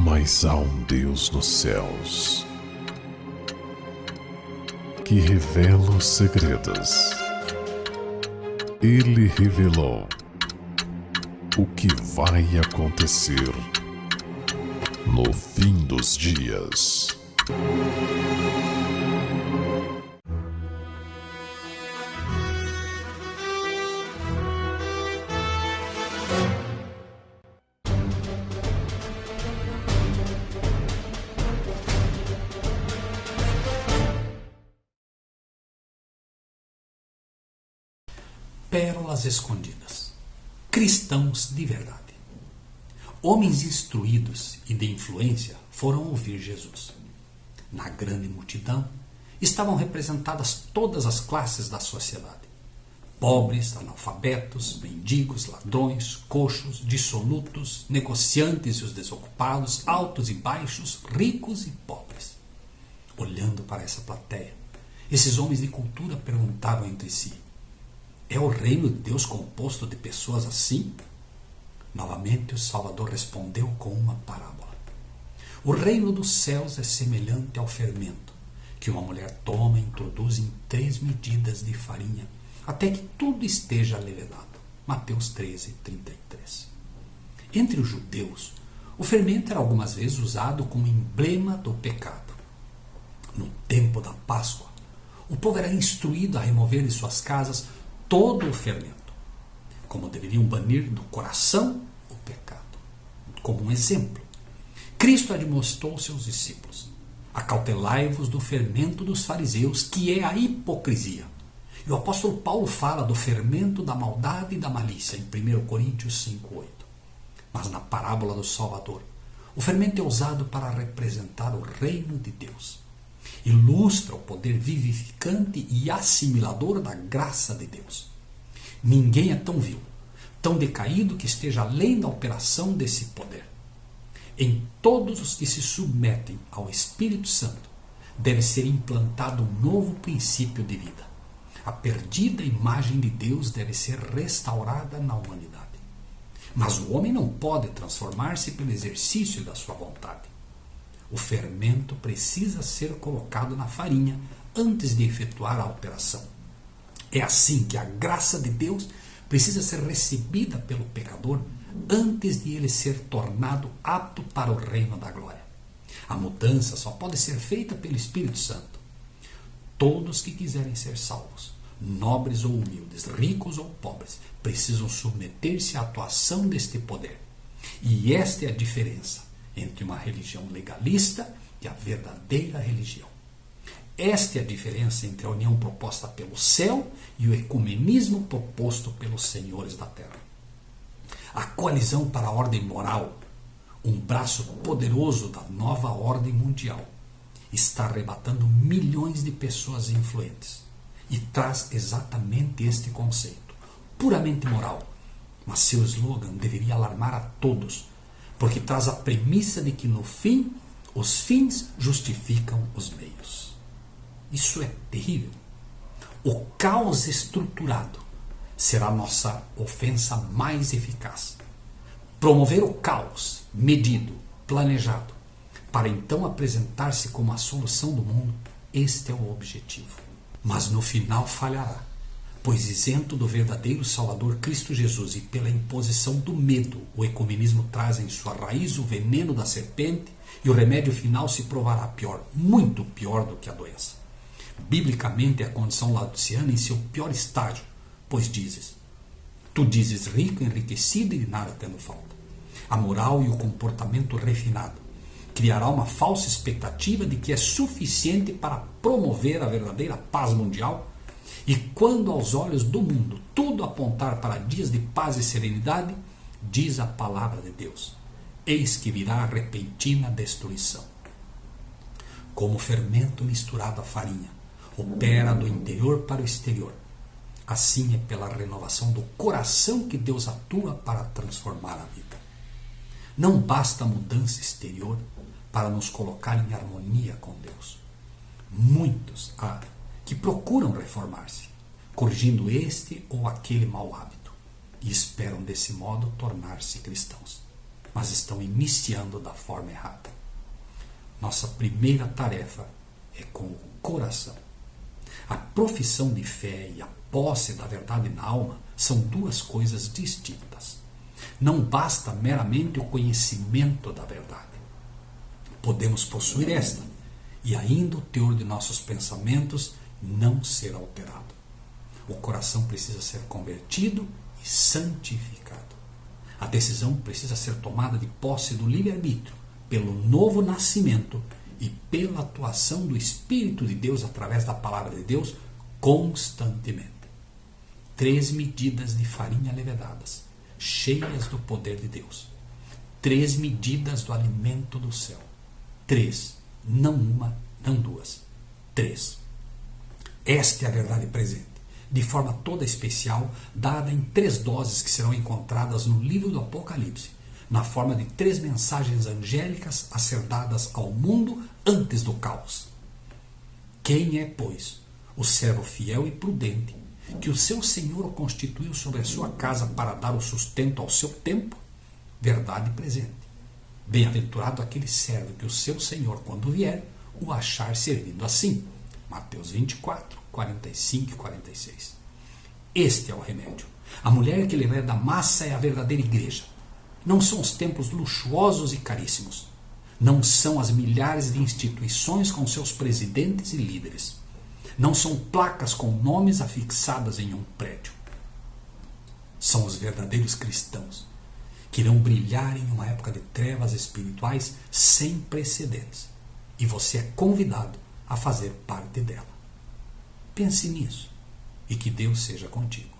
Mas há um Deus nos céus que revela os segredos. Ele revelou o que vai acontecer no fim dos dias. Pérolas escondidas. Cristãos de verdade. Homens instruídos e de influência foram ouvir Jesus. Na grande multidão estavam representadas todas as classes da sociedade. Pobres, analfabetos, mendigos, ladrões, coxos, dissolutos, negociantes e os desocupados, altos e baixos, ricos e pobres. Olhando para essa plateia, esses homens de cultura perguntavam entre si: é o reino de Deus composto de pessoas assim? Novamente o Salvador respondeu com uma parábola. O reino dos céus é semelhante ao fermento que uma mulher toma e introduz em 3 medidas de farinha, até que tudo esteja levedado. Mateus 13:33. Entre os judeus, o fermento era algumas vezes usado como emblema do pecado. No tempo da Páscoa, o povo era instruído a remover de suas casas todo o fermento, como deveriam banir do coração o pecado. Como um exemplo, Cristo admoestou seus discípulos: acautelai-vos do fermento dos fariseus, que é a hipocrisia. E o apóstolo Paulo fala do fermento da maldade e da malícia em 1 Coríntios 5:8. Mas na parábola do Salvador, o fermento é usado para representar o reino de Deus. Ilustra o poder vivificante e assimilador da graça de Deus. Ninguém é tão vil, tão decaído que esteja além da operação desse poder. Em todos os que se submetem ao Espírito Santo, deve ser implantado um novo princípio de vida. A perdida imagem de Deus deve ser restaurada na humanidade. Mas o homem não pode transformar-se pelo exercício da sua vontade. O fermento precisa ser colocado na farinha antes de efetuar a operação. É assim que a graça de Deus precisa ser recebida pelo pecador antes de ele ser tornado apto para o reino da glória. A mudança só pode ser feita pelo Espírito Santo. Todos que quiserem ser salvos, nobres ou humildes, ricos ou pobres, precisam submeter-se à atuação deste poder. E esta é a diferença entre uma religião legalista e a verdadeira religião. Esta é a diferença entre a união proposta pelo céu e o ecumenismo proposto pelos senhores da terra. A coalizão para a ordem moral, um braço poderoso da nova ordem mundial, está arrebatando milhões de pessoas influentes e traz exatamente este conceito, puramente moral, mas seu slogan deveria alarmar a todos, porque traz a premissa de que no fim, os fins justificam os meios. Isso é terrível. O caos estruturado será nossa ofensa mais eficaz. Promover o caos, medido, planejado, para então apresentar-se como a solução do mundo, este é o objetivo. Mas no final falhará, pois isento do verdadeiro Salvador Cristo Jesus e pela imposição do medo, o ecumenismo traz em sua raiz o veneno da serpente e o remédio final se provará pior, muito pior do que a doença. Biblicamente é a condição laodiceana em seu pior estágio, pois dizes: tu dizes rico, enriquecido e de nada tendo falta. A moral e o comportamento refinado criará uma falsa expectativa de que é suficiente para promover a verdadeira paz mundial. E quando aos olhos do mundo tudo apontar para dias de paz e serenidade, diz a palavra de Deus: eis que virá a repentina destruição. Como o fermento misturado à farinha opera do interior para o exterior, assim é pela renovação do coração que Deus atua para transformar a vida. Não basta a mudança exterior para nos colocar em harmonia com Deus. Muitos há que procuram reformar-se, corrigindo este ou aquele mau hábito, e esperam desse modo tornar-se cristãos. mas estão iniciando da forma errada. Nossa primeira tarefa é com o coração. A profissão de fé e a posse da verdade na alma são duas coisas distintas. Não basta meramente o conhecimento da verdade. Podemos possuir esta e ainda o teor de nossos pensamentos não ser alterado. O coração precisa ser convertido e santificado. A decisão precisa ser tomada de posse do livre-arbítrio, pelo novo nascimento e pela atuação do Espírito de Deus através da palavra de Deus constantemente. 3 medidas de farinha levedadas, cheias do poder de Deus. 3 medidas do alimento do céu. 3, não uma, não duas. 3. Esta é a verdade presente, de forma toda especial, dada em 3 doses que serão encontradas no livro do Apocalipse, na forma de 3 mensagens angélicas a ser dadas ao mundo antes do caos. Quem é, pois, o servo fiel e prudente, que o seu Senhor o constituiu sobre a sua casa para dar o sustento ao seu tempo? Verdade presente. Bem-aventurado aquele servo que o seu Senhor, quando vier, o achar servindo assim. Mateus 24, 45 e 46. Este é o remédio. A mulher que lhe da massa é a verdadeira igreja. Não são os templos luxuosos e caríssimos. Não são as milhares de instituições com seus presidentes e líderes. Não são placas com nomes afixadas em um prédio. São os verdadeiros cristãos, que irão brilhar em uma época de trevas espirituais sem precedentes. E você é convidado a fazer parte dela. Pense nisso e que Deus seja contigo.